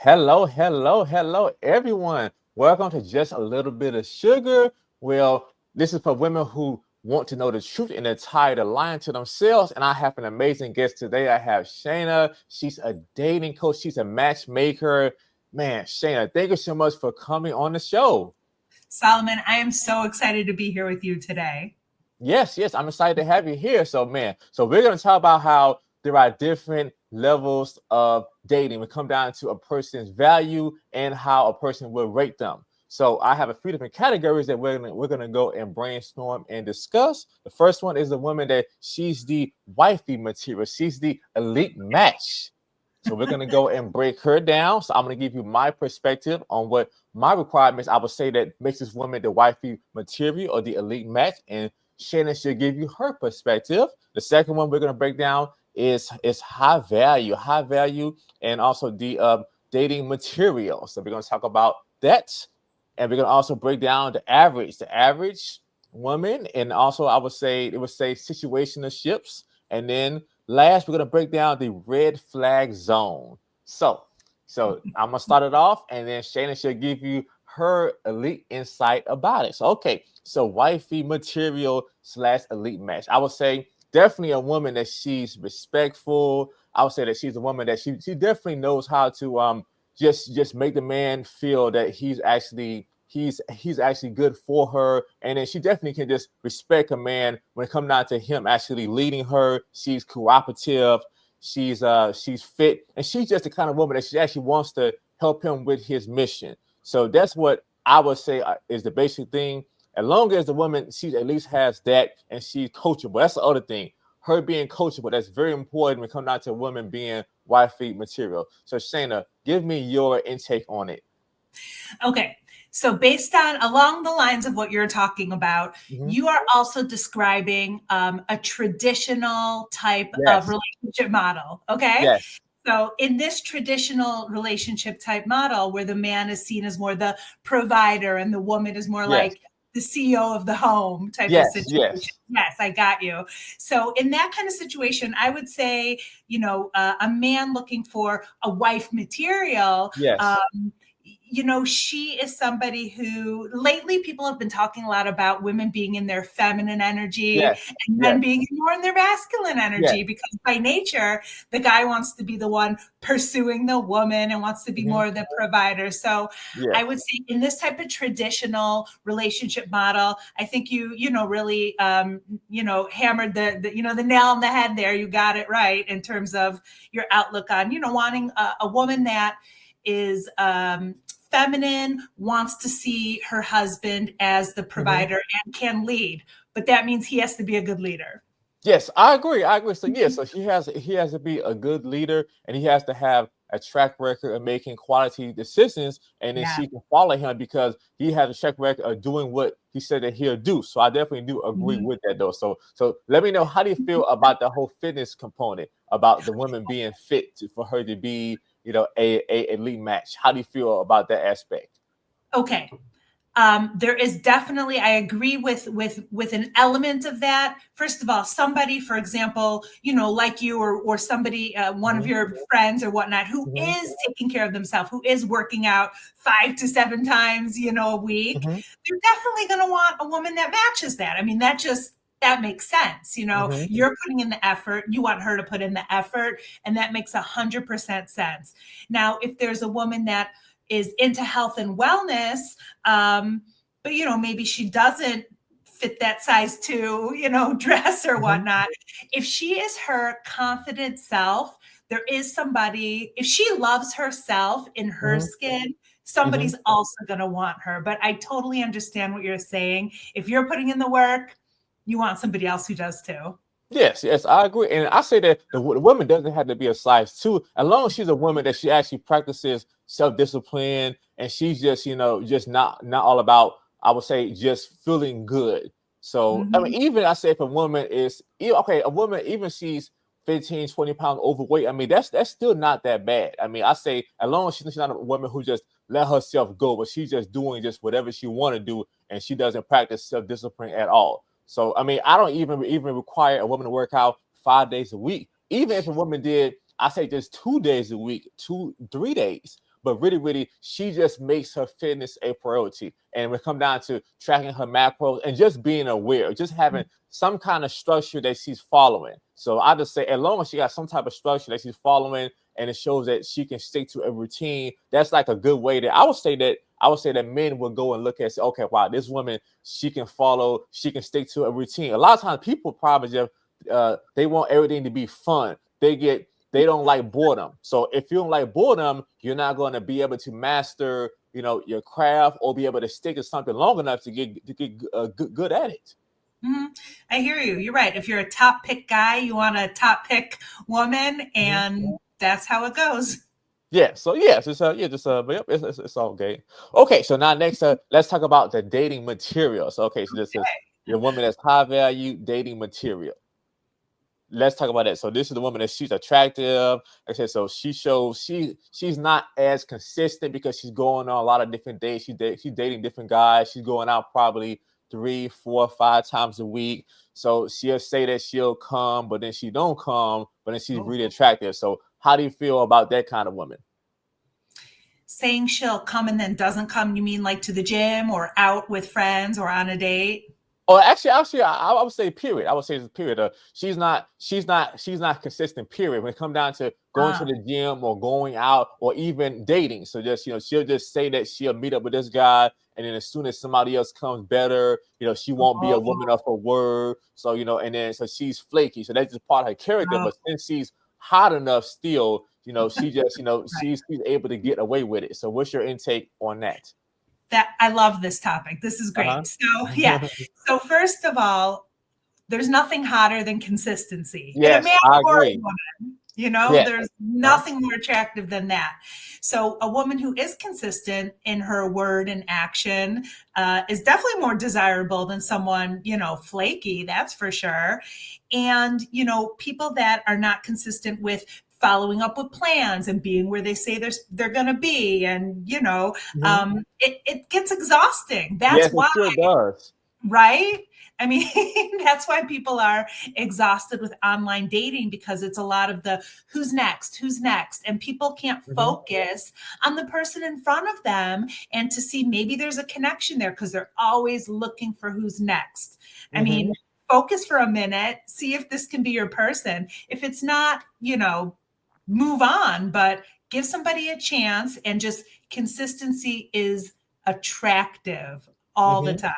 Hello, hello, hello, everyone. Welcome to Just a Little Bit of Sugar. Well, this is for women who want to know the truth and they're tired of lying to themselves. And I have an amazing guest today. I have Shana. She's a dating coach, she's a matchmaker. Man, Shana, thank you so much for coming on the show. Solomon, I am so excited to be here with you today. Yes, I'm excited to have you here. So we're going to talk about how there are different levels of dating. We come down to a person's value and how a person will rate them. So I have a few different categories that we're gonna go and brainstorm and discuss. The first one is the woman that she's the wifey material. She's the elite match. So we're gonna go and break her down. So I'm gonna give you my perspective on what my requirements I would say that makes this woman the wifey material or the elite match, and Shannon should give you her perspective. The second one we're gonna break down is high value, and also the dating material. So we're gonna talk about that, and we're gonna also break down the average woman, and also I would say it would say situationships, and then last, we're gonna break down the red flag zone. So I'm gonna start it off, and then Shayna should give you her elite insight about it. So okay, so wifey material slash elite match. I would say definitely a woman that she's respectful. I would say that she's a woman that she definitely knows how to just make the man feel that he's actually good for her, and then she definitely can just respect a man when it comes down to him actually leading her. She's cooperative, she's fit, and she's just the kind of woman that she actually wants to help him with his mission. So that's what I would say is the basic thing. As long as the woman she at least has that and she's coachable, that's the other thing. Her being coachable, that's very important when it comes down to women being wifey material. So Shayna, give me your intake on it. Okay, so based on along the lines of what you're talking about, Mhm. you are also describing a traditional type of Yes, relationship model. Okay, yes, so in this traditional relationship type model, where the man is seen as more the provider and the woman is more yes, like the CEO of the home type of yes, situation. yes. Yes, I got you. So in that kind of situation, I would say, a man looking for a wife material, Yes, she is somebody who lately people have been talking a lot about women being in their feminine energy yes, and men yes, being more in their masculine yes. energy, because by nature, the guy wants to be the one pursuing the woman and wants to be Mhm. more the provider. So I Yes, would say in this type of traditional relationship model, I think really, hammered the nail on the head there. You got it right in terms of your outlook on, wanting a woman that is feminine, wants to see her husband as the mhm. provider and can lead, but that means he has to be a good leader. Yes, I agree. I agree. So yeah, so he has to be a good leader, and he has to have a track record of making quality decisions, and then Yeah. she can follow him because he has a track record of doing what he said that he'll do. So I definitely do agree Mhm. with that though. So let me know, how do you feel about the whole fitness component, about the women being fit for her to be, a elite match? How do you feel about that aspect? Okay. There is definitely, I agree with an element of that. First of all, somebody, for example, like you, or somebody, one of Mhm, your friends or whatnot, who mhm, is taking care of themselves, who is working out 5 to 7 times, a week, mhm, they're definitely going to want a woman that matches that. I mean, that makes sense. mhm, You're putting in the effort, you want her to put in the effort, and that makes 100% sense. Now, if there's a woman that is into health and wellness, um, but maybe she doesn't fit that size two, dress or mhm, whatnot. If she is her confident self, there is somebody, if she loves herself in her mhm, skin, mhm. somebody's also going to want her. But I totally understand what you're saying. If you're putting in the work, you want somebody else who does too. Yes, I agree, and I say that the woman doesn't have to be a size two, as long as she's a woman that she actually practices self discipline, and she's just just not all about, I would say, just feeling good. So I mean, Mhm. even I say if a woman okay, a woman even she's 15, 20 pounds overweight. I mean, that's still not that bad. I mean, I say as long as she's not a woman who just let herself go, but she's just doing just whatever she want to do, and she doesn't practice self discipline at all. So I mean, I don't even require a woman to work out 5 days a week. Even if a woman did, I say just 2 days a week, 3 days. but really, she just makes her fitness a priority. And we come down to tracking her macros and just being aware, just having some kind of structure that she's following. So I just say, as long as she got some type of structure that she's following, and it shows that she can stick to a routine, that's like a good way that I would say that men will go and look at, say, okay, wow, this woman, she can follow, she can stick to a routine. A lot of times people probably just they want everything to be fun. They don't like boredom. So if you don't like boredom, you're not going to be able to master, your craft, or be able to stick to something long enough to get good at it. Mm-hmm. I hear you. You're right. If you're a top pick guy, you want a top pick woman, and that's how it goes. Yeah. So yes, but yep, it's all good. Okay. So now next, let's talk about the dating materials. Okay. So this is your woman that's high value dating material. Let's talk about that. So this is the woman that she's attractive. Like I said, so she's not as consistent because she's going on a lot of different dates. She's dating different guys. She's going out probably 3, 4, 5 times a week. So she'll say that she'll come, but then she don't come, but then she's really attractive. So how do you feel about that kind of woman? Saying she'll come and then doesn't come, you mean like to the gym or out with friends or on a date? Oh, actually, I would say period. I would say it's period. She's not consistent. Period. When it comes down to going to the gym or going out or even dating, so just she'll just say that she'll meet up with this guy, and then as soon as somebody else comes better, she won't be a woman of her word. So and then so she's flaky. So that's just part of her character. But since she's hot enough, still, she just she's able to get away with it. So what's your intake on that? That I love this topic. This is great. So yeah. So first of all, there's nothing hotter than consistency. Yes, in a man I or agree. a woman, there's nothing more attractive than that. So a woman who is consistent in her word and action is definitely more desirable than someone, flaky, that's for sure. And, people that are not consistent with following up with plans and being where they say they're going to be. And, it gets exhausting. That's why. It sure does. Right? I mean, that's why people are exhausted with online dating, because it's a lot of the who's next, and people can't focus on the person in front of them and to see maybe there's a connection there because they're always looking for who's next. I mean, focus for a minute, see if this can be your person. If it's not, move on, but give somebody a chance, and just consistency is attractive all the time.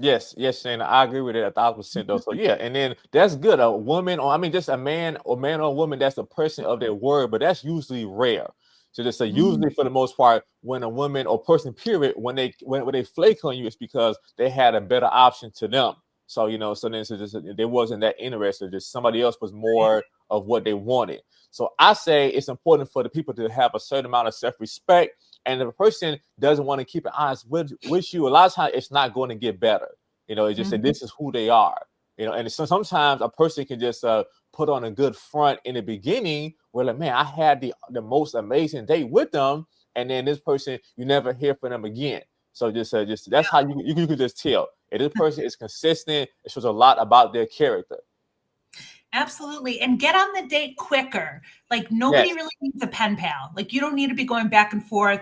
Yes, Shana, I agree with it 1,000% though. So yeah, and then that's good. A woman, or I mean, just a man or a woman that's a person of their word, but that's usually rare. So just usually for the most part, when a woman or person, period, when they flake on you, it's because they had a better option to them. So there wasn't that interested. Just somebody else was more of what they wanted. So I say it's important for the people to have a certain amount of self-respect. And if a person doesn't want to keep it honest with you, a lot of times it's not going to get better. It's just that this is who they are. And sometimes a person can just put on a good front in the beginning where, like, man, I had the most amazing date with them, and then this person, you never hear from them again. So just that's how you can just tell if this person is consistent. It shows a lot about their character. Absolutely. And get on the date quicker. Like, nobody really needs a pen pal. Like, you don't need to be going back and forth,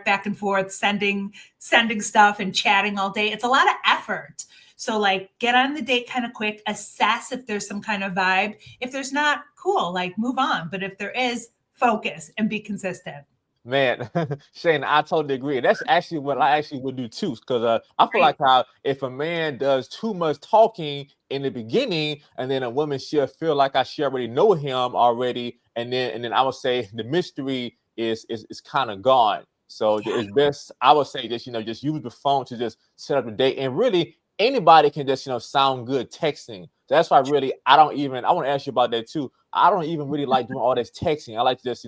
sending stuff and chatting all day. It's a lot of effort. So like, get on the date kind of quick, assess if there's some kind of vibe. If there's not, cool, like move on. But if there is, focus and be consistent. Man, Shane, I totally agree. That's actually what I actually would do too, because I feel like how if a man does too much talking in the beginning, and then a woman she'll feel like she already know him already, and then I would say the mystery is kind of gone. So it's best, I would say, just just use the phone to just set up the date, and really anybody can just sound good texting. That's why really I want to ask you about that too. I don't even really like doing all this texting. I like to just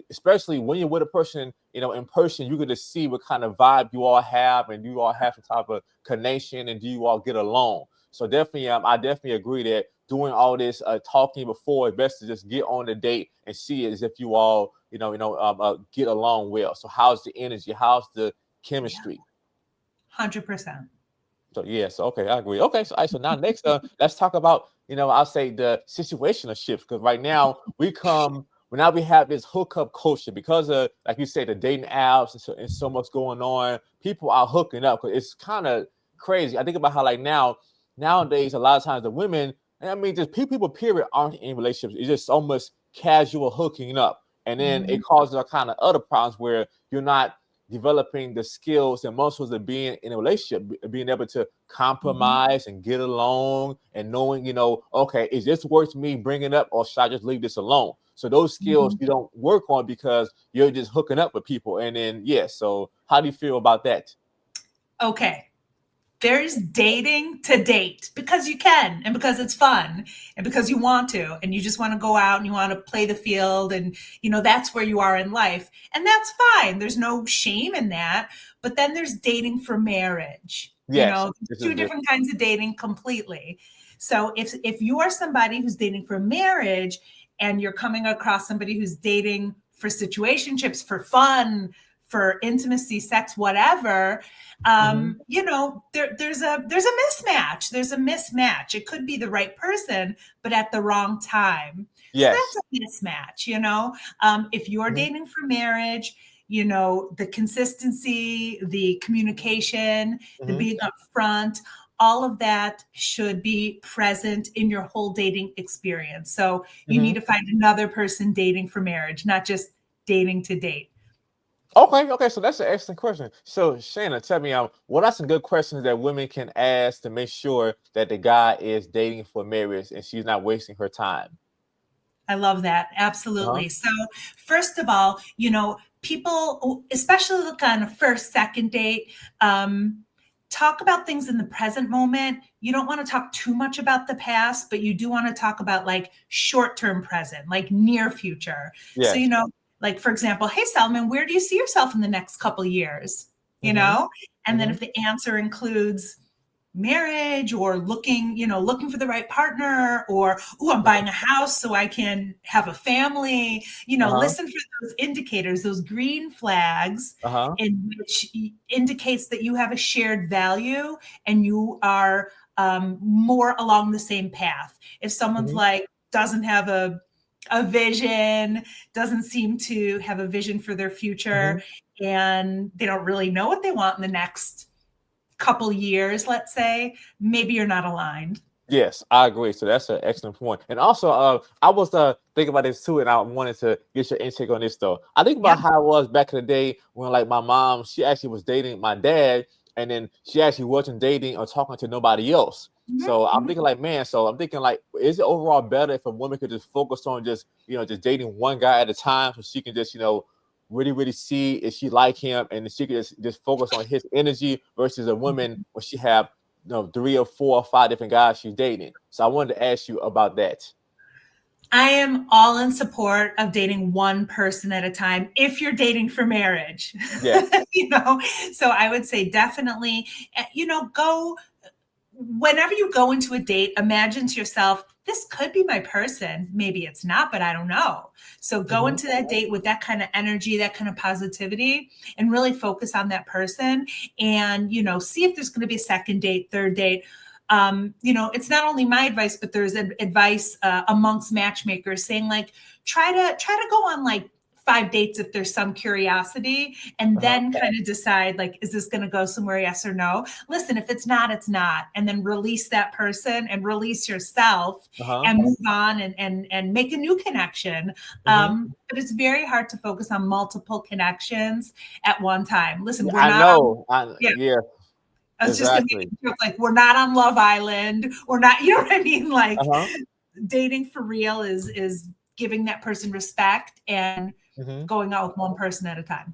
especially when you're with a person, in person, you can just see what kind of vibe you all have, and do you all have some type of connection, and do you all get along? So definitely, I definitely agree that doing all this talking before, it's best to just get on the date and see it as if you all, get along well. So how's the energy? How's the chemistry? 100%. So yes, okay, I agree. Okay, so now next, let's talk about I'll say the situational shifts, because right now now we have this hookup culture because of, like you said, the dating apps and so much going on. People are hooking up because it's kind of crazy. I think about how like nowadays a lot of times the women, and I mean just people period aren't in relationships. It's just so much casual hooking up, and then it causes all kind of other problems where you're not developing the skills and muscles of being in a relationship, being able to compromise and get along, and knowing, okay, is this worth me bringing up, or should I just leave this alone? So those skills you don't work on because you're just hooking up with people. And then, yeah, so how do you feel about that? Okay. There's dating to date because you can, and because it's fun, and because you want to, and you just want to go out and you want to play the field, and that's where you are in life, and that's fine. There's no shame in that. But then there's dating for marriage. Yes, this is Two different kinds of dating completely. So if you are somebody who's dating for marriage, and you're coming across somebody who's dating for situationships, for fun, for intimacy, sex, whatever, there's a mismatch. There's a mismatch. It could be the right person, but at the wrong time. So yes. that's a mismatch. If you're dating for marriage, the consistency, the communication, the being upfront, all of that should be present in your whole dating experience. So you need to find another person dating for marriage, not just dating to date. Okay, so that's an excellent question. So Shana, tell me, what are some good questions that women can ask to make sure that the guy is dating for marriage and she's not wasting her time? I love that. Absolutely. So first of all, people, especially look on a first, second date, talk about things in the present moment. You don't want to talk too much about the past, but you do want to talk about like short-term present, like near future. Yes. So, like, for example, hey, Salman, where do you see yourself in the next couple of years? And then if the answer includes marriage, or looking for the right partner, or, I'm buying a house so I can have a family, listen for those indicators, those green flags, in which indicates that you have a shared value and you are more along the same path. If someone's like doesn't have a vision, doesn't seem to have a vision for their future, and they don't really know what they want in the next couple years, let's say, maybe you're not aligned. Yes, I agree. So that's an excellent point. And also, I was thinking about this too, and I wanted to get your intake on this though. I think about how it was back in the day when, like, my mom, she actually was dating my dad, and then she actually wasn't dating or talking to nobody else. So I'm thinking like, man, is it overall better if a woman could just focus on just dating one guy at a time, so she can just really, really see if she like him, and she can just focus on his energy, versus a woman when she have 3 or 4 or 5 different guys she's dating. So I wanted to ask you about that. I am all in support of dating one person at a time if you're dating for marriage. Yeah. So I would say definitely, go whenever you go into a date, imagine to yourself, this could be my person. Maybe it's not, but I don't know. So go into that date with that kind of energy, that kind of positivity, and really focus on that person, and, see if there's going to be a second date, third date. It's not only my advice, but there's advice amongst matchmakers saying, like, try to go on like 5 dates if there's some curiosity, and then kind of decide, like, is this going to go somewhere, yes or no? Listen, if it's not, it's not. And then release that person and release yourself and move on and make a new connection. But it's very hard to focus on multiple connections at one time. Listen, we're not. Yeah. I was just going to make a joke, like, we're not on Love Island. We're not, you know what I mean? Like, dating for real is giving that person respect and going out with one person at a time.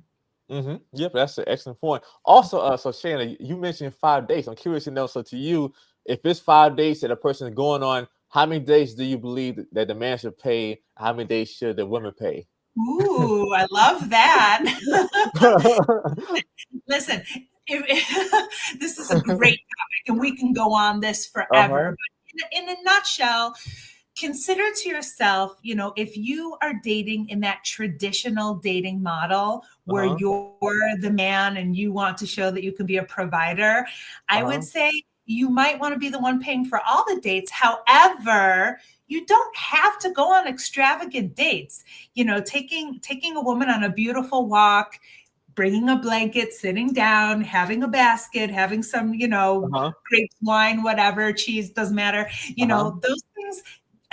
Yep, that's an excellent point. Also, so Shana, you mentioned 5 dates. I'm curious to know, so to you, if it's 5 dates that a person is going on, how many days do you believe that the man should pay? How many days should the woman pay? Ooh, I love that. Listen, this is a great topic, and we can go on this forever. But in a nutshell, consider to yourself, if you are dating in that traditional dating model where you're the man and you want to show that you can be a provider, I would say you might want to be the one paying for all the dates. However, you don't have to go on extravagant dates. You know, taking a woman on a beautiful walk, bringing a blanket, sitting down, having a basket, having some, you know, Uh-huh. grapes, wine, whatever, cheese, doesn't matter. You Uh-huh. know, those things.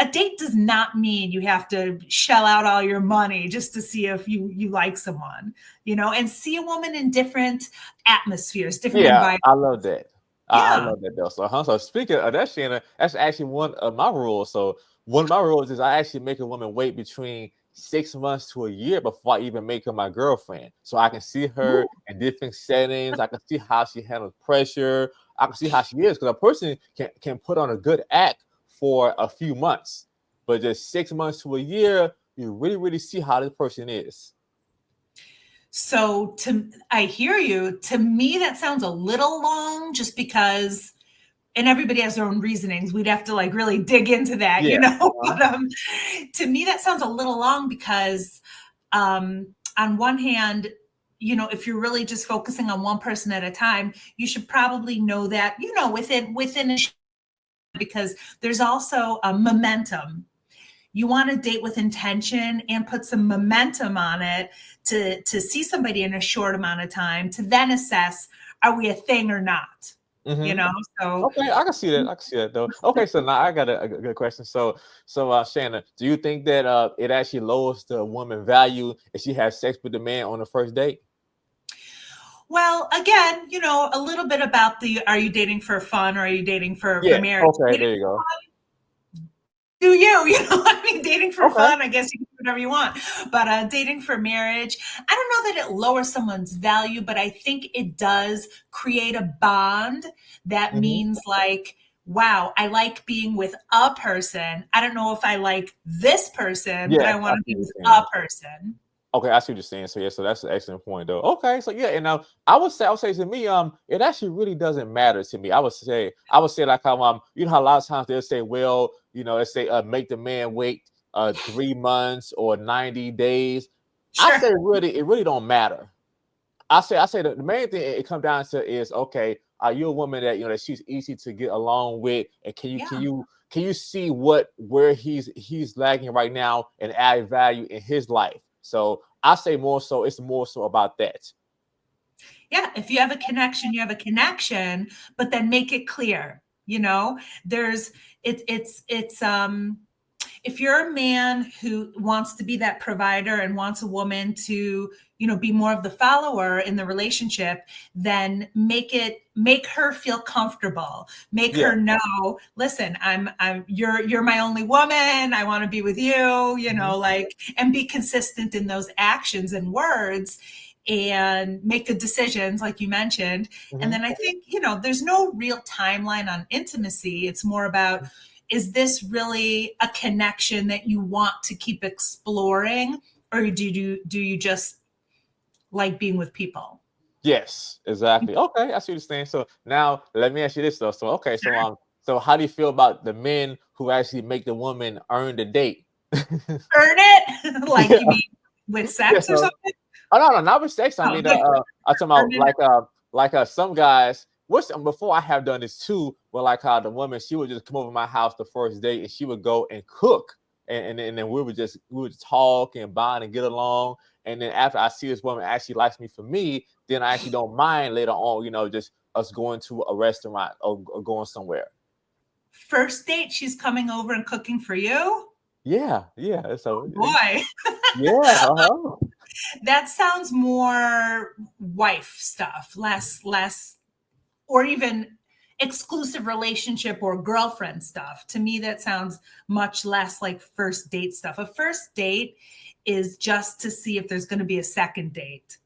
A date does not mean you have to shell out all your money just to see if you like someone, you know, and see a woman in different atmospheres, different Yeah, environments. I love that. I Yeah. love that though. So, so speaking of that, Shanna, that's actually one of my rules. So one of my rules is I actually make a woman wait between 6 months to a year before I even make her my girlfriend. So I can see her Ooh. in different settings. I can see how she handles pressure. I can see how she is, because a person can put on a good act for a few months, but just 6 months to a year, you really see how this person is. So I hear you. To me, that sounds a little long just because, and everybody has their own reasonings. We'd have to like really dig into that, you Yeah. know. But to me, that sounds a little long because on one hand, you know, if you're really just focusing on one person at a time, you should probably know that, you know, within a, because there's also a momentum. You want to date with intention and put some momentum on it to see somebody in a short amount of time to then assess, are we a thing or not? You Mm-hmm. know, so Okay, I can see that. I can see that though. Okay, so now I got a good question. So, Shanna, do you think that it actually lowers the woman value if she has sex with the man on the first date? well, again, you know, a little bit about the, are you dating for fun or are you dating for Yeah. marriage? Okay, there you go. Do you know, I mean, dating for Okay. fun, I guess you can do whatever you want, but dating for marriage, I don't know that it lowers someone's value, but I think it does create a bond that Hmm. means like, wow, I like being with a person. I don't know if I like this person, but I Yes, I want to see be what with you're a saying. person. Okay, I see what you're saying. So yeah, so that's an excellent point though. Okay, so yeah, and I would say to me, it actually really doesn't matter to me. I would say like how you know how a lot of times they'll say, well, let's say make the man wait 3 months or 90 days. I Sure. say really, it really don't matter. I say the main thing it comes down to is, okay, are you a woman that that she's easy to get along with, and can you can Yeah. you can you see where he's lagging right now and add value in his life? So I say more so it's more so about that. Yeah, if you have a connection, you have a connection, but then make it clear, you know, there's, it's if you're a man who wants to be that provider and wants a woman to, you know, be more of the follower in the relationship, then make her feel comfortable. Make Yeah. her know, listen, you're my only woman. I want to be with you, you Hmm. know, like, and be consistent in those actions and words and make good decisions like you mentioned. And Hmm. then I think, you know, there's no real timeline on intimacy. It's more about, is this really a connection that you want to keep exploring, or do you just like being with people? Yes, exactly. Okay, I see what you're saying. So now let me ask you this though. So okay, Sure. so how do you feel about the men who actually make the woman earn the date? Earn it? Like Yeah. you mean with Yeah. sex or So something? oh no, not with sex. I Oh, mean, I'm talking earn about it. like some guys. Which before I have done this too, but like how the woman she would just come over my house the first day and she would go and cook, and then we would talk and bond and get along, and then after I see this woman actually likes me for me, then I actually don't mind later on, just us going to a restaurant or going somewhere. First date, she's coming over and cooking for you? Yeah, yeah. So Boy, yeah, uh-huh. that sounds more wife stuff, less or even exclusive relationship or girlfriend stuff. To me, that sounds much less like first date stuff. A first date is just to see if there's going to be a second date.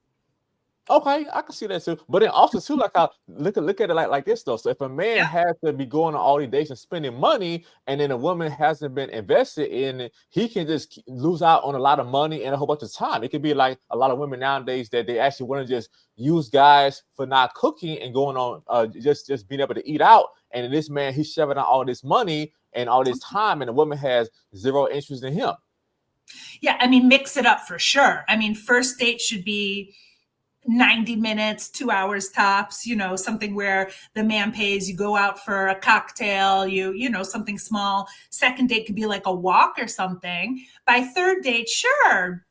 Okay, I can see that too. But then also too, like how look at it like this though. So if a man Yeah. has to be going on all these dates and spending money, and then a woman hasn't been invested in it, he can just lose out on a lot of money and a whole bunch of time. It could be like a lot of women nowadays that they actually want to just use guys for not cooking and going on just being able to eat out. And then this man he's shoving out all this money and all this time, and the woman has zero interest in him. Yeah. I mean, mix it up for sure. I mean, first date should be 90 minutes, 2 hours tops, something where the man pays, you go out for a cocktail, something small. Second date could be like a walk or something. By third date, sure,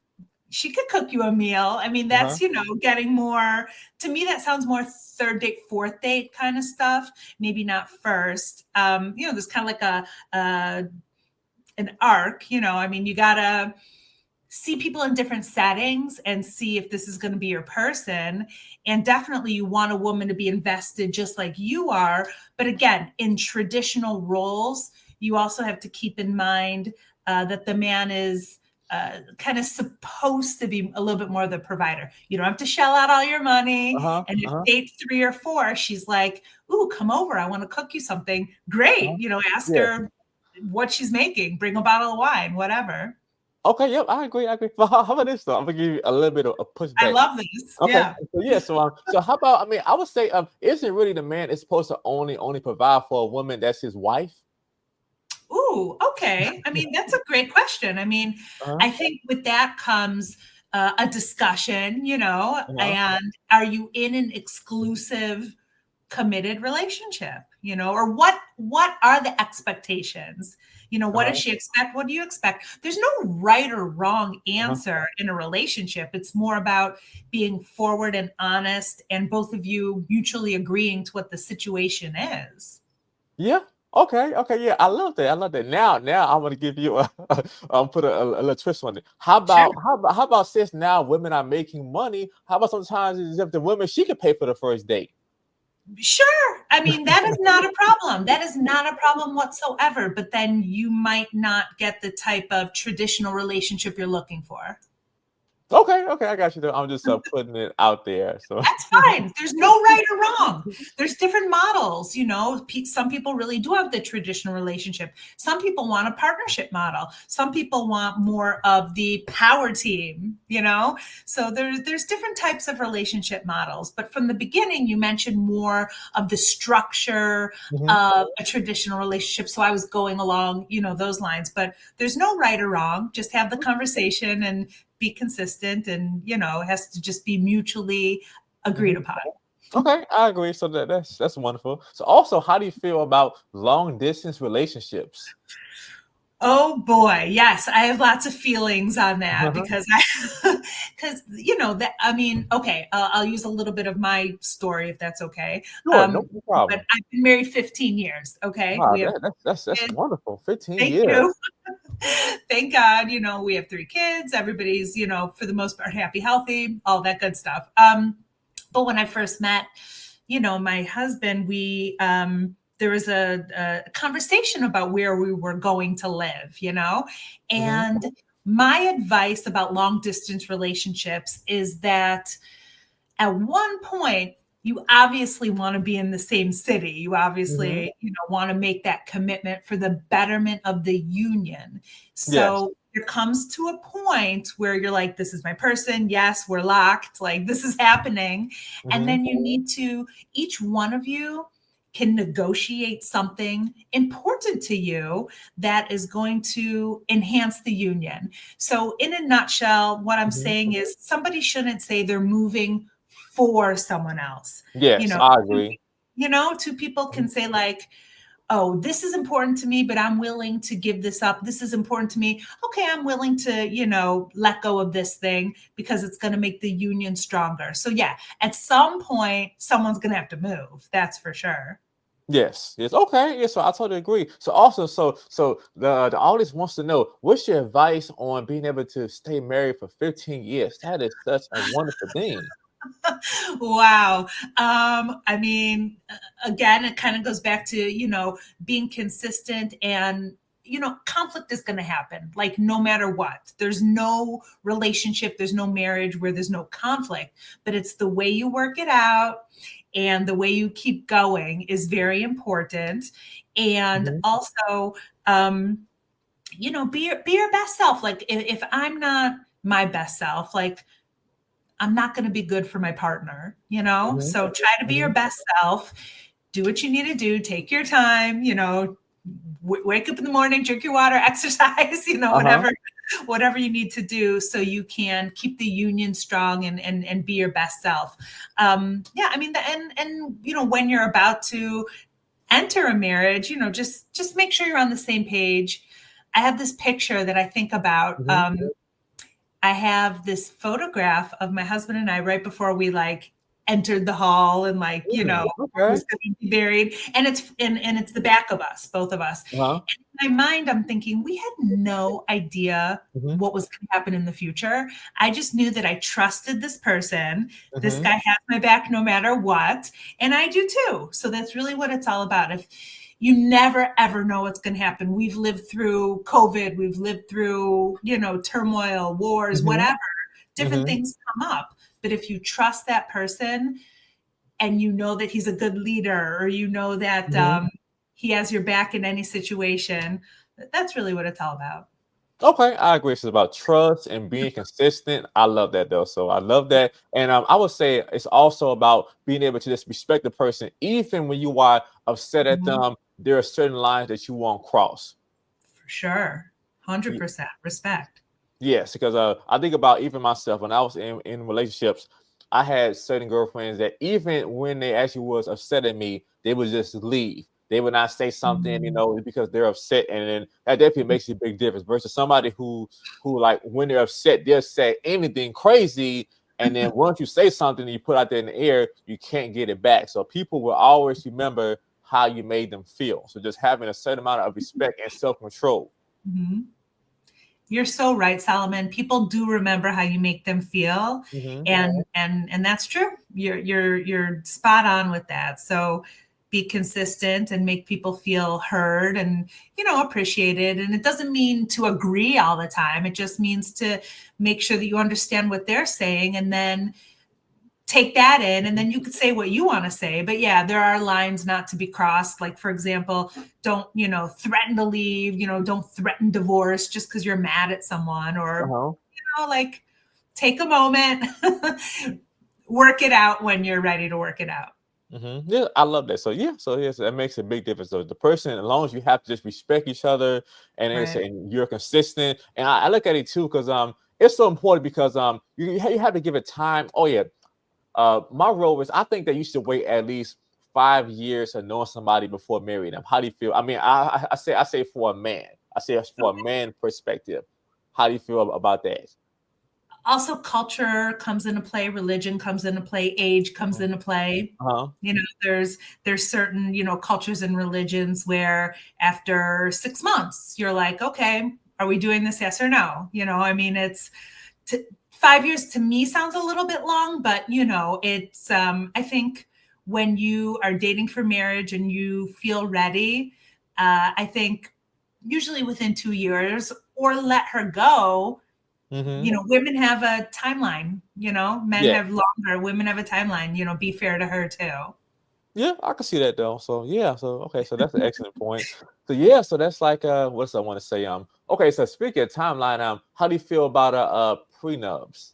she could cook you a meal. I mean, that's, getting more, to me, that sounds more third date, fourth date kind of stuff. Maybe not first. There's kind of like an arc, I mean, you gotta see people in different settings and see if this is going to be your person. And definitely you want a woman to be invested just like you are. But again, in traditional roles, you also have to keep in mind that the man is kind of supposed to be a little bit more the provider. You don't have to shell out all your money. And if date 3 or 4, she's like, ooh, come over, I want to cook you something. Great. Ask her what she's making, bring a bottle of wine, whatever. Okay, yep, I agree. But how about this though? I'm gonna give you a little bit of a pushback. I love this. Okay, Yeah. so how about? I mean, I would say, isn't really the man is supposed to only provide for a woman that's his wife? Ooh, okay. I mean, that's a great question. I mean, I think with that comes a discussion, and are you in an exclusive, committed relationship? Or what are the expectations? What does she expect? What do you expect? There's no right or wrong answer in a relationship. It's more about being forward and honest and both of you mutually agreeing to what the situation is. Yeah. Okay. Yeah. I love that. Now I want to give you put a little twist on it. How about since now women are making money? How about sometimes if the woman she could pay for the first date? Sure. I mean, that is not a problem. That is not a problem whatsoever. But then you might not get the type of traditional relationship you're looking for. Okay, I got you. I'm just putting it out there. So that's fine. There's no right or wrong. There's different models. Some people really do have the traditional relationship. Some people want a partnership model. Some people want more of the power team. So there's different types of relationship models. But from the beginning, you mentioned more of the structure of a traditional relationship. So I was going along, those lines. But there's no right or wrong. Just have the conversation and be consistent, and it has to just be mutually agreed upon. Okay, I agree. So that's wonderful. So also, how do you feel about long distance relationships? Oh boy, yes, I have lots of feelings on that because that. I mean, okay, I'll use a little bit of my story if that's okay. Sure, no problem. But I've been married 15 years. Okay, wow, that's wonderful. 15 Thank years. You. Thank God, we have 3 kids. Everybody's, for the most part, happy, healthy, all that good stuff. But when I first met, my husband, there was a conversation about where we were going to live, and my advice about long distance relationships is that at one point, you obviously want to be in the same city. You obviously, want to make that commitment for the betterment of the union. So it comes to a point where you're like, this is my person. Yes, we're locked. Like this is happening. And then you need to, each one of you can negotiate something important to you that is going to enhance the union. So in a nutshell, what I'm saying is somebody shouldn't say they're moving for someone else. Yes, I agree. 2 people can say like, oh, this is important to me, but I'm willing to give this up. This is important to me. Okay, I'm willing to, let go of this thing because it's going to make the union stronger. So yeah, at some point, someone's going to have to move. That's for sure. Yes. Okay. Yeah, so I totally agree. So also, so the audience wants to know, what's your advice on being able to stay married for 15 years? That is such a wonderful thing. Wow. I mean, again, it kind of goes back to, being consistent and, conflict is going to happen, like no matter what. There's no relationship, there's no marriage where there's no conflict, but it's the way you work it out and the way you keep going is very important. And also, be your best self. Like if I'm not my best self, like I'm not going to be good for my partner, So try to be your best self, do what you need to do, take your time, wake up in the morning, drink your water, exercise, whatever whatever you need to do so you can keep the union strong and be your best self. Yeah, I mean, and you know, when you're about to enter a marriage, you know, just make sure you're on the same page. I have this picture that I think about. Mhm. I have this photograph of my husband and I right before we like entered the hall and like, you know, Okay. was going to be buried. And it's the back of us, both of us. Uh-huh. And in my mind, I'm thinking we had no idea Mhm. what was going to happen in the future. I just knew that I trusted this person. This Mhm. guy has my back no matter what. And I do too. So that's really what it's all about. If you never ever know what's going to happen. We've lived through COVID, we've lived through, you know, turmoil, wars, Mhm. whatever. Different Mhm. things come up. But if you trust that person and you know that he's a good leader, or you know that Mhm. he has your back in any situation, that's really what it's all about. Okay, I agree. It's about trust and being consistent. I love that though. So I love Yeah, that. And I would say it's also about being able to just respect the person, even when you are upset at mhm, them. There are certain lines that you won't cross. for sure. 100% respect. Yes, because I think about even myself when I was in relationships, I had certain girlfriends that even when they actually was upset at me, they would just leave. They would not say something, Mhm. because they're upset, and then that definitely makes a big difference. Versus somebody who like when they're upset, they'll say anything crazy, and then once you say something and you put out there in the air, you can't get it back. So people will always remember how you made them feel. So just having a certain amount of respect and self control. Mhm. You're so right, Solomon. People do remember how you make them feel, Hmm. and that's true. You're spot on with that. So be consistent and make people feel heard and, you know, appreciated. And it doesn't mean to agree all the time. It just means to make sure that you understand what they're saying and then take that in, and then you could say what you want to say. But yeah, there are lines not to be crossed, like for example, don't, you know, threaten to leave, you know, don't threaten divorce just because you're mad at someone, or, Uh-huh. you know, like take a moment, work it out when you're ready to work it out. Yeah, I love that. So yeah, so yes, that makes a big difference. So the person, as long as you have to just respect each other, and it's, Right. and you're consistent, and I look at it too because it's so important because you have to give it time. Oh yeah, my role is I think that you should wait at least 5 years of knowing somebody before marrying them. How do you feel? I mean, I say for a man, I say it's for a man perspective. How do you feel about that? Also, culture comes into play, religion comes into play, age comes Uh into play. huh. You know, there's certain, you know, cultures and religions where after 6 months you're like, okay, are we doing this, yes or no? You know, I mean, it's 5 years to me sounds a little bit long, but you know, it's I think when you are dating for marriage and you feel ready, I think usually within 2 years, or let her go. You Mm-hmm. know, women have a timeline, you know, men Yeah. have longer, women have a timeline, you know, be fair to her too. Yeah, I can see that though. So yeah, so okay, so that's an excellent point. So yeah, so that's like what else I want to say? Okay, so speaking of timeline, how do you feel about prenups?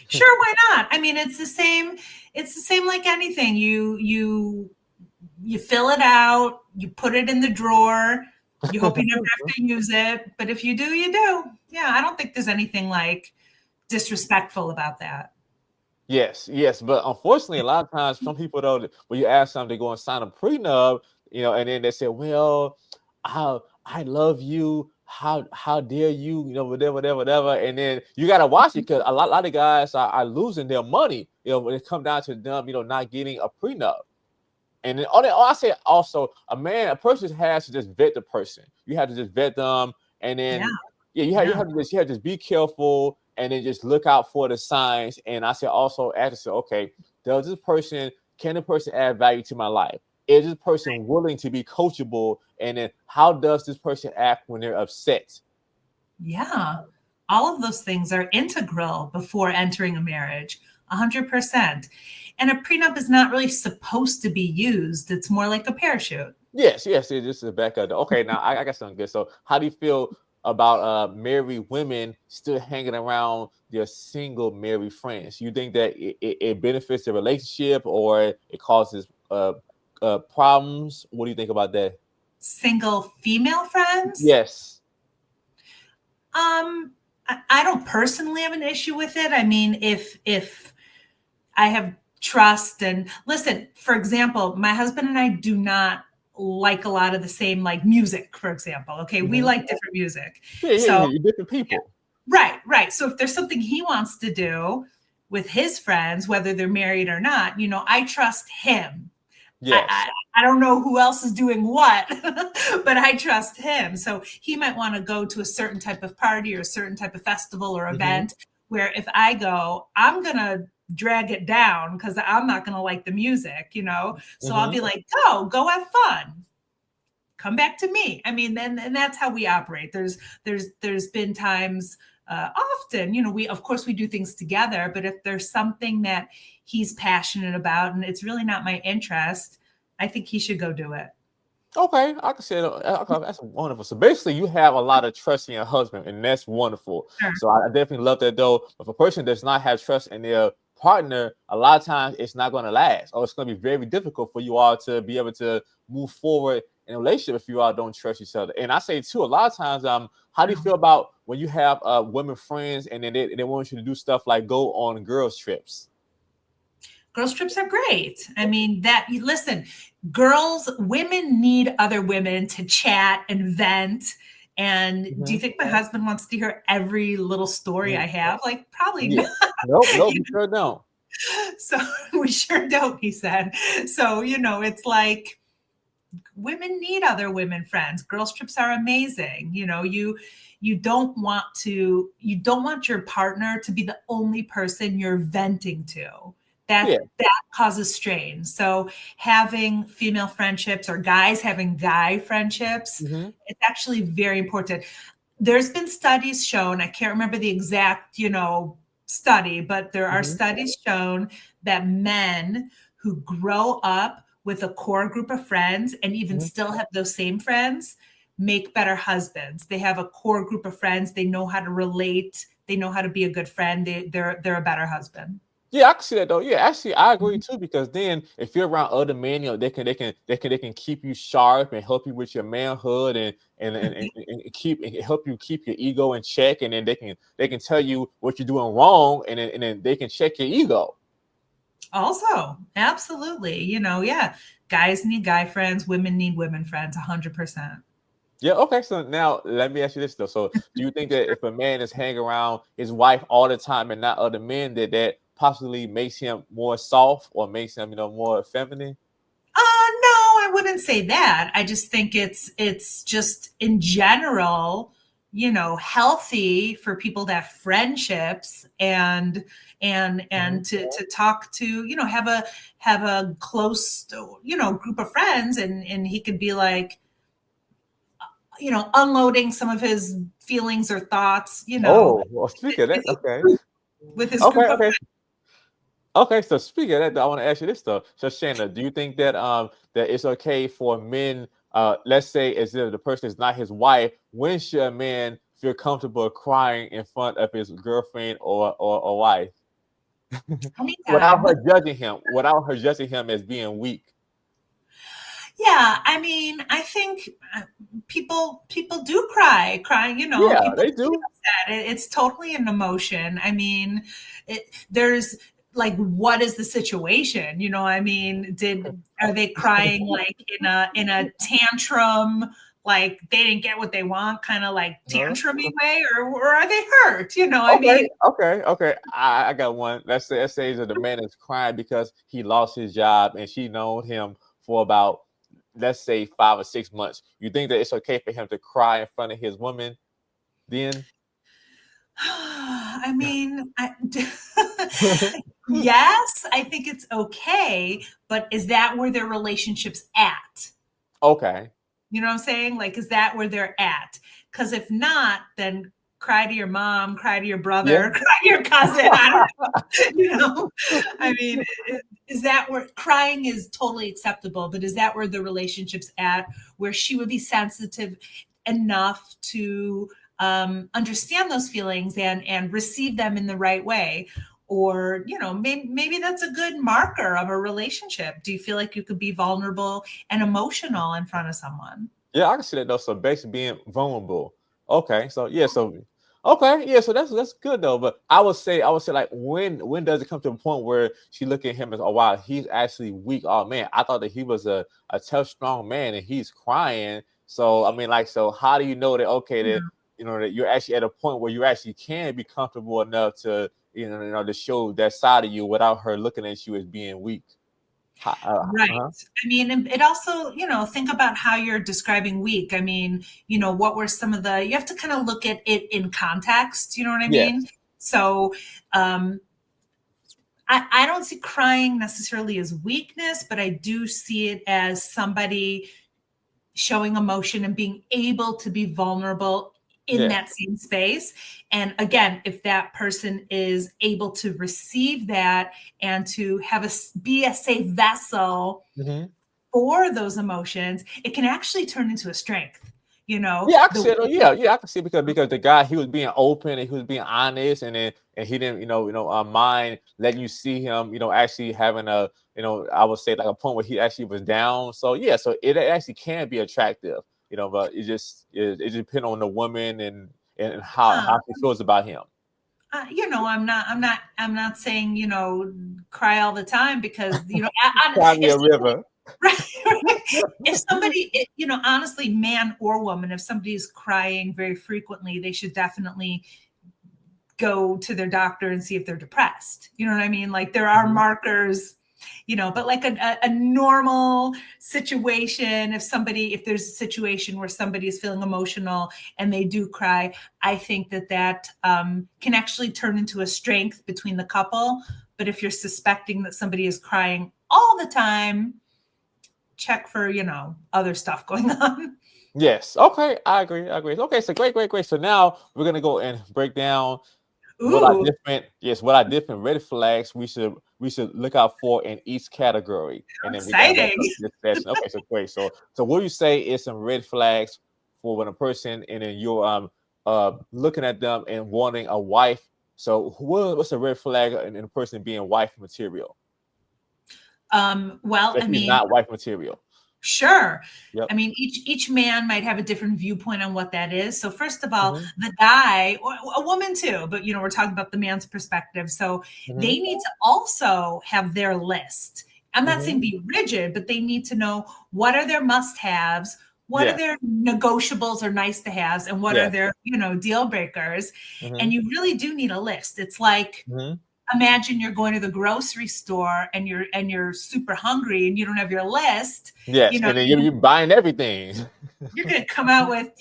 Sure, why not? I mean, it's the same like anything. You fill it out, you put it in the drawer, you hope you never have to use it, but if you do, you do. Yeah, I don't think there's anything like disrespectful about that. Yes, yes, but unfortunately, a lot of times some people though, when you ask them to go and sign a prenup, and then they say, "Well, I love you. How dare you? Whatever, whatever, whatever." And then you gotta watch it because a lot of guys are losing their money. When it come down to them, not getting a prenup. And then I say also a person has to just vet the person. You have to just vet them, and Yeah, then yeah, you yeah. have to just be careful, and then just look out for the signs. And I say also ask yourself, okay, does this person can the person add value to my life? Is this person willing to be coachable? And then how does this person act when they're upset? Yeah. All of those things are integral before entering a marriage, 100%. And a prenup is not really supposed to be used. It's more like a parachute. Yes, yes, this is back up. Okay, now I got something good. So, how do you feel about married women still hanging around their single married friends? You think that it benefits the relationship or it causes problems? What do you think about that? Single female friends? Yes. I don't personally have an issue with it. I mean, if I have trust and listen, for example, my husband and I do not like a lot of the same like music, for example. Okay, we Mhm. like different music. Yeah, So you're different people. right. So if there's something he wants to do with his friends, whether they're married or not, I trust him. I, Yes. I, I don't know who else is doing what, but I trust him. So he might want to go to a certain type of party or a certain type of festival or Mhm. event where if I go, I'm going to drag it down because I'm not going to like the music. So I'll Mhm. be like, go have fun. Come back to me. I mean, then and that's how we operate. There's been times often, we of course we do things together, but if there's something that he's passionate about and it's really not my interest, I think he should go do it. Okay, I can say that. Okay, that's wonderful. So basically, you have a lot of trust in your husband, and that's wonderful. Sure. So I definitely love that, though. If a person does not have trust in their partner, a lot of times it's not going to last, or it's going to be very difficult for you all to be able to move forward in a relationship if you all don't trust each other. And I say too, a lot of times, how do you feel about when you have women friends and then they want you to do stuff like go on girls trips? Girls trips are great. I mean, listen, women need other women to chat and vent. And do you Mhm. think my husband wants to hear every little story Mhm. I have? Like, probably Yeah. not. Nope, you sure don't. So we sure don't, he said. So, it's like women need other women friends. Girls trips are amazing. You don't want your partner to be the only person you're venting to. Yeah. That causes strain. So having female friendships or guys having guy friendships, Hmm. it's actually very important. There's been studies shown, I can't remember the exact, study, but there are Hmm. studies shown that men who grow up with a core group of friends and even Hmm. still have those same friends make better husbands. They have a core group of friends. They know how to relate. They know how to be a good friend. They're a better husband. Yeah, I can see that though. Yeah, actually, I agree too because then if you're around other men, they can keep you sharp and help you with your manhood and keep and help you keep your ego in check, and then they can tell you what you're doing wrong, and then they can check your ego. Also, absolutely. Yeah, guys need guy friends, women need women friends, 100%. Yeah. Okay. So now let me ask you this though. So do you think that if a man is hanging around his wife all the time and not other men, that possibly makes him more soft or makes him more feminine? No, I wouldn't say that. I just think it's just in general, healthy for people to have friendships and to talk to, have a close, group of friends, and he could be like, unloading some of his feelings or thoughts, Oh, well, speak of with that, okay. with his Okay, group of okay. Okay, so speaking of that, I want to ask you this though. So Shana, do you think that it's okay for men, let's say as if the person is not his wife, when should a man feel comfortable crying in front of his girlfriend or wife? Without anytime. her judging him, without her judging him as being weak. Yeah, I mean, I think people do cry, Yeah, people they do get do. upset. It's totally an emotion. I mean, there's like, what is the situation? I mean, are they crying like in a tantrum, like they didn't get what they want, kind of like Huh? tantrumy way, or are they hurt? I Okay, mean, okay. I got one. Let's say that the man is crying because he lost his job and she known him for about, let's say, 5 or 6 months. You think that it's okay for him to cry in front of his woman then? I mean, yes, I think it's okay, but is that where their relationship's at? Okay. You know what I'm saying? Like, is that where they're at? Because if not, then cry to your mom, cry to your Yeah. brother, cry to your cousin. I don't know. I mean, is that where crying is totally acceptable? But is that where the relationship's at, where she would be sensitive enough to understand those feelings and receive them in the right way? Or maybe that's a good marker of a relationship. Do you feel like you could be vulnerable and emotional in front of someone? Yeah, I can see that though. So basically being vulnerable. Okay. So yeah, so Okay, yeah, so that's good though. But I would say like when does it come to a point where she look at him as, oh wow, he's actually weak. Oh man, I thought that he was a tough, strong man and he's crying. So I mean, like, so how do you know that okay that that you're actually at a point where you actually can be comfortable enough to to show that side of you without her looking at you as being weak? Right. I mean, and it also, think about how you're describing weak. I mean, what were some of you have to kind of look at it in context. You know what I Yes. mean? So, I don't see crying necessarily as weakness, but I do see it as somebody showing emotion and being able to be vulnerable in Yes. that same space. And again, if that person is able to receive that and to be a safe vessel for those emotions, it can actually turn into a strength. Yeah, I can see it. Yeah, I can see it because the guy, he was being open and he was being honest, and he didn't mind letting you see him actually having a I would say like a point where he actually was down. So yeah, so it actually can be attractive, but it just depends on the woman and how she feels about him. I'm not saying, cry all the time because, Cry me if a river. right, if somebody, honestly, man or woman, if somebody's crying very frequently, they should definitely go to their doctor and see if they're depressed. You know what I mean? Like there are markers, but like a normal situation, if there's a situation where somebody is feeling emotional and they do cry, I think that can actually turn into a strength between the couple. But if you're suspecting that somebody is crying all the time, check for, other stuff going on. Yes. Okay. I agree. Okay. So great. So now we're gonna go and break down Ooh, what are different red flags we should look out for in each category, and then we're gonna wrap exciting. up this session. Okay, so great. So what do you say is some red flags for when a person and then you're looking at them and wanting a wife? So what's a red flag in a person being wife material? Well, If I he's mean, not wife material. sure. Yep. I mean, each man might have a different viewpoint on what that is. So first of all, Mm-hmm. the guy or a woman too, but we're talking about the man's perspective. So Mm-hmm. they need to also have their list. I'm not Mm-hmm. saying be rigid, but they need to know what are their must-haves, what are Yes. their negotiables or nice to haves, and what are Yes. their, deal breakers. Mm-hmm. And you really do need a list. It's like Mm-hmm. imagine you're going to the grocery store and you're super hungry and you don't have your list. Yes. And then you're buying everything. You're going to come out with,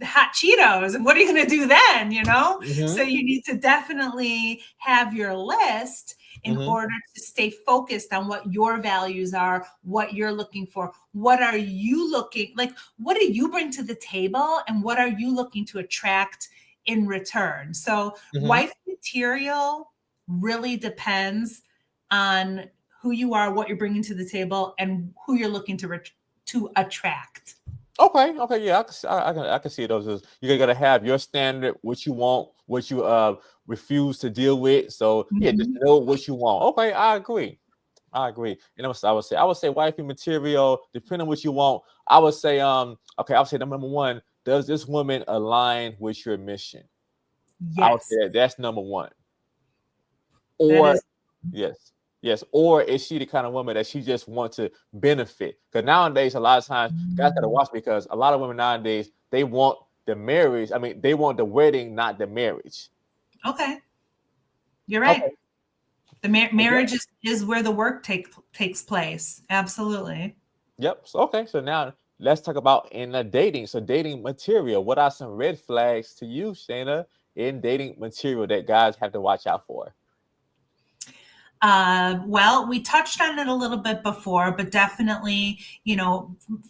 hot Cheetos. And what are you going to do then? So Mm-hmm. you need to definitely have your list in Mm-hmm. order to stay focused on what your values are, what you're looking for. What are you looking like? What do you bring to the table? And what are you looking to attract in return? So, Mm-hmm. wife material really depends on who you are, what you're bringing to the table, and who you're looking to attract. Okay, yeah, I can see those as you gotta have your standard, what you want, what you refuse to deal with. So yeah, just Mhm. know what you want. Okay, I agree. And I would say wifey material, depending on what you want. I would say okay, I would say number one, does this woman align with your mission? I would Yes, say that's number one. that Or is. yes, yes. Or is she the kind of woman that she just wants to benefit? Because nowadays, a lot of times, guys gotta watch because a lot of women nowadays they want the marriage. I mean, they want the wedding, not the marriage. Okay, you're right. Okay. The marriage is where the work takes place. Absolutely. Yep. So okay. So now let's talk about in the dating. So dating material. What are some red flags to you, Shana, in dating material that guys have to watch out for? Well, we touched on it a little bit before, but definitely,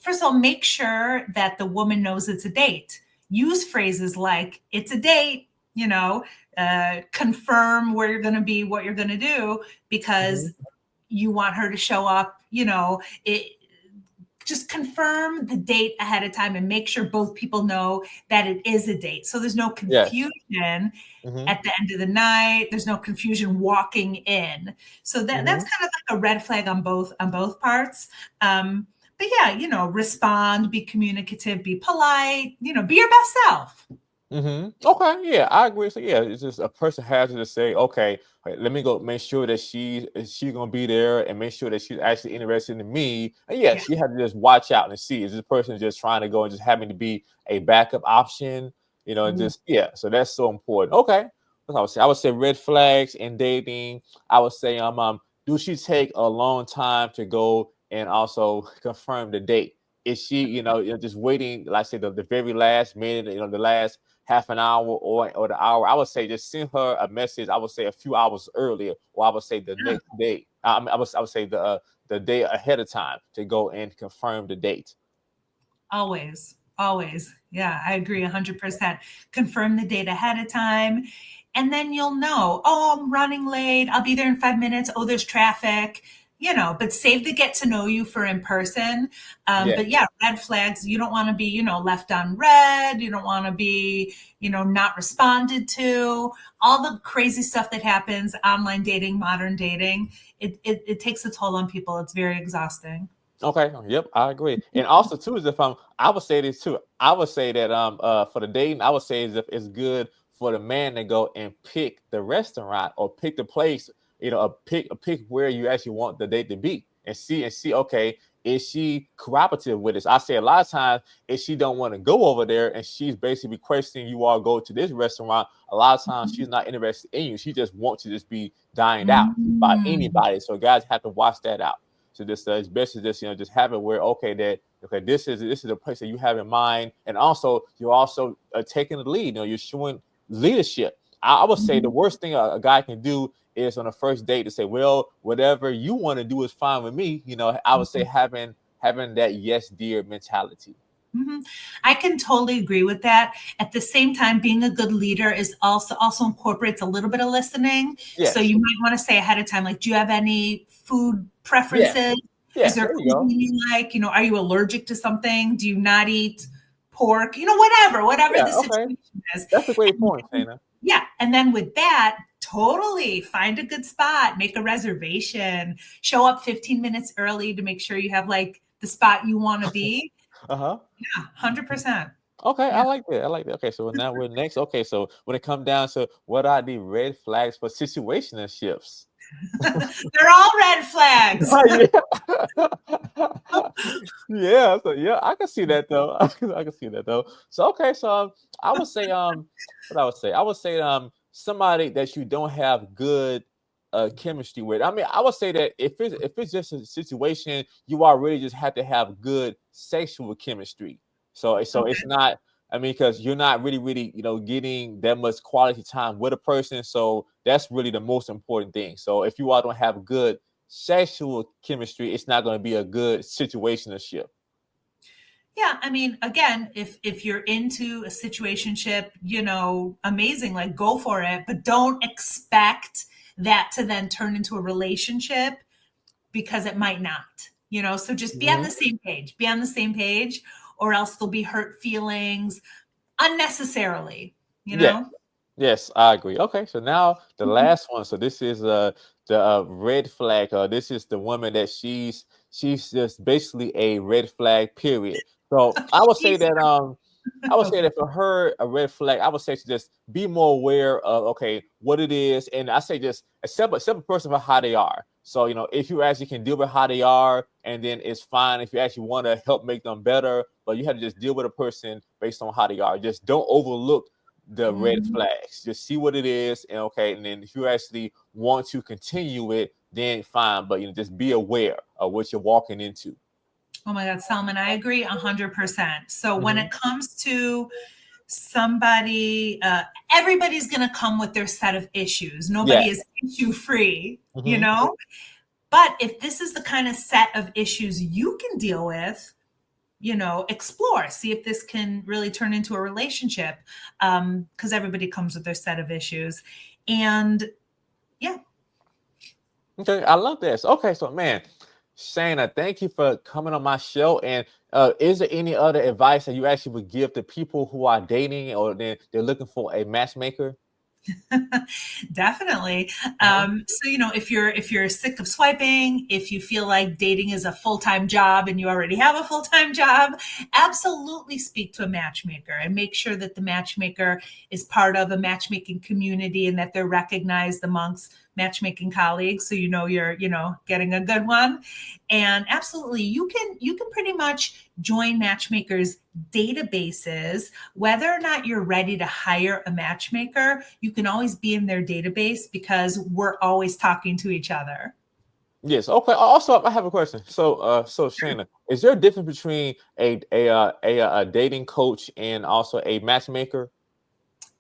first of all, make sure that the woman knows it's a date. Use phrases like "it's a date," confirm where you're going to be, what you're going to do, Mm-hmm. because you want her to show up. Just confirm the date ahead of time and make sure both people know that it is a date. So there's no Yes. confusion Mm-hmm. at the end of the night. There's no confusion walking in. So that's Mm-hmm. kind of like a red flag on both parts. But yeah, respond, be communicative, be polite, be your best self. Okay, yeah, I agree. So yeah, it's just a person has to just say, okay, let me go make sure that she's gonna be there and make sure that she's actually interested in me. And Yeah. yes, you have to just watch out and see, is this person just trying to go and just having to be a backup option, and Ooh. just yeah. So that's so important. Okay, what I would say, red flags in dating. I would say do she take a long time to go and also confirm the date? Is she, just waiting, like I said, the very last minute, the last half an hour or the hour? I would say just send her a message. I would say a few hours earlier, or I would say the Yeah. next day. I would say the day ahead of time to go and confirm the date. Always, always. Yeah, I agree 100%. Confirm the date ahead of time. And then you'll know, oh, I'm running late. I'll be there in 5 minutes. Oh, there's traffic, but save the get to know you for in person. Yeah. But yeah, red flags. You don't want to be, left on red. You don't want to be, not responded to. All the crazy stuff that happens, online dating, modern dating, it takes a toll on people. It's very exhausting. Okay. Yep, I agree. And also too is if I would say this too. I would say that for the dating, I would say is if it's good for the man to go and pick the restaurant or pick the place, pick where you actually want the date to be and see, okay, is she cooperative with this? I say a lot of times if she don't want to go over there and she's basically requesting you all go to this restaurant, a lot of times she's not interested in you. She just wants to just be dined out by Mm. anybody. So guys have to watch that out. So this it's best to just just have it where okay, this is a place that you have in mind, and also you're also taking the lead. You're showing leadership. I would say the Mhm. worst thing a guy can do is on a first date to say, well, whatever you want to do is fine with me. I would say Mhm. having that yes dear mentality. Mhm. I can totally agree with that. At the same time, being a good leader is also incorporates a little bit of listening. So Yes. you might want to say ahead of time, like, do you have any food Yes. preferences? Is Yes. there There you go. cuisine you like? Are you allergic to something? Do you not eat pork? Whatever Yeah. the Okay. situation is. That's a great And point, then- Shana. yeah. And then with that, totally find a good spot, make a reservation, show up 15 minutes early to make sure you have like the spot you want to be. Uh huh. Yeah, 100%. Okay, I Yeah. like that. I like that. Okay, so now we're next. Okay, so when it comes down to what are the red flags for situationships? They're all red flags. Yeah. Yeah, so yeah, I can see that though. I can see that though. So okay, so I would say what I would say somebody that you don't have good chemistry with. I mean, I would say that if it's just a situation, you already just have to have good sexual chemistry. So it's Okay. not, I mean, because you're not really getting that much quality time with a person. So that's really the most important thing. So if you all don't have good sexual chemistry, it's not going to be a good situationship. Yeah, I mean, again, if you're into a situationship, amazing, like go for it, but don't expect that to then turn into a relationship because it might not. So just be on the Hmm. same page. Be on the same page, or else there'll be hurt feelings unnecessarily, you Yes, know? yes, I agree. Okay, so now the Mhm. last one. So this is the red flag. This is the woman that she's just basically a red flag. Period. So I would say Jeez. that I would say Okay. that for her a red flag. I would say to just be more aware of okay what it is, and I say just accept a person for how they are. So if you actually can deal with how they are, and then it's fine if you actually want to help make them better. But you have to just deal with a person based on how they are. Just don't overlook the red Mhm. flags. Just see what it is, and okay, and then if you actually want to continue it, then fine. But just be aware of what you're walking into. Oh my God, Salman, I agree 100%. So when Hmm. it comes to somebody, everybody's going to come with their set of issues. Yeah. Nobody is issue free, Hmm. But if this is the kind of set of issues you can deal with, explore, see if this can really turn into a relationship. Because everybody comes with their set of issues. And yeah, Okay, I love this. Okay, so man, Shana, thank you for coming on my show. And is there any other advice that you actually would give to people who are dating or they're looking for a matchmaker? Definitely. Uh-huh. So if you're sick of swiping, if you feel like dating is a full-time job and you already have a full-time job, absolutely speak to a matchmaker and make sure that the matchmaker is part of a matchmaking community and that they're recognized amongst matchmaking colleagues, so you're getting a good one. And absolutely, you can pretty much join matchmakers databases. Whether or not you're ready to hire a matchmaker, you can always be in their database because we're always talking to each other. Yes. Okay. Also, I have a question. So Shana, is there a difference between a dating coach and also a matchmaker?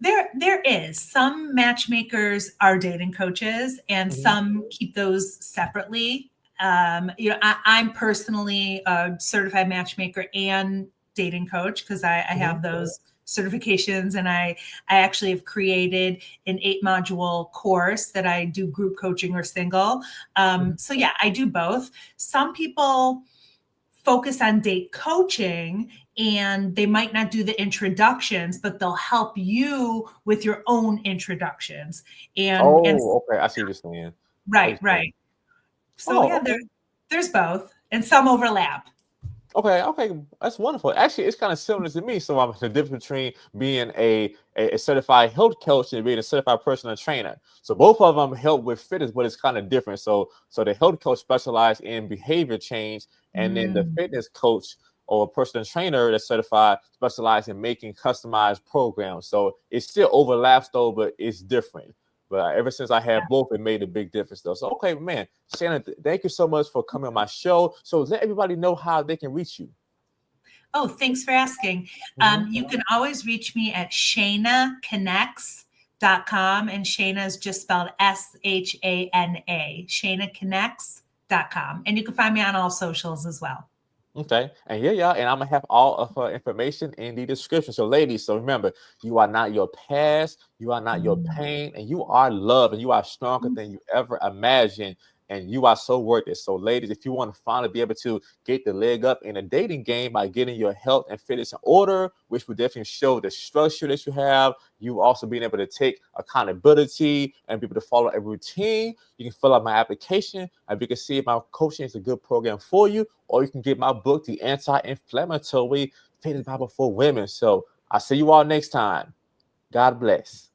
There is. Some matchmakers are dating coaches, and Mhm. some keep those separately. I'm personally a certified matchmaker and dating coach because I Mhm. have those certifications, and I actually have created an 8 module course that I do group coaching or single. Mhm. So yeah, I do both. Some people focus on date coaching and they might not do the introductions, but they'll help you with your own introductions. And Oh, okay. I see what you're saying. I right, understand. right. So Oh, yeah, okay. there's both and some overlap. Okay, okay, that's wonderful. Actually, it's kind of similar to me. So I'm the difference between being a certified health coach and being a certified personal trainer. So both of them help with fitness, but it's kind of different. So the health coach specializes in behavior change, and then the Mm. fitness coach or personal trainer that's certified specializes in making customized programs. So it still overlaps though, but it's different. But ever since I had both, it made a big difference though. So okay, man, Shannon, thank you so much for coming on my show. So let everybody know how they can reach you. Oh, thanks for asking. Mhm. You can always reach me at shanaconnects.com, and Shana is just spelled Shana, shanaconnects.com. And you can find me on all socials as well. Okay. And yeah, yeah. And I'm gonna have all of her information in the description. So, ladies, so remember, you are not your past, you are not your Mm. pain, and you are loved, and you are stronger than you ever imagined. And you are so worth it. So, ladies, if you want to finally be able to get the leg up in a dating game by getting your health and fitness in order, which will definitely show the structure that you have, you also being able to take accountability and be able to follow a routine. You can fill out my application, and you can see if my coaching is a good program for you, or you can get my book, The Anti-Inflammatory Fitness Bible for Women. So I'll see you all next time. God bless.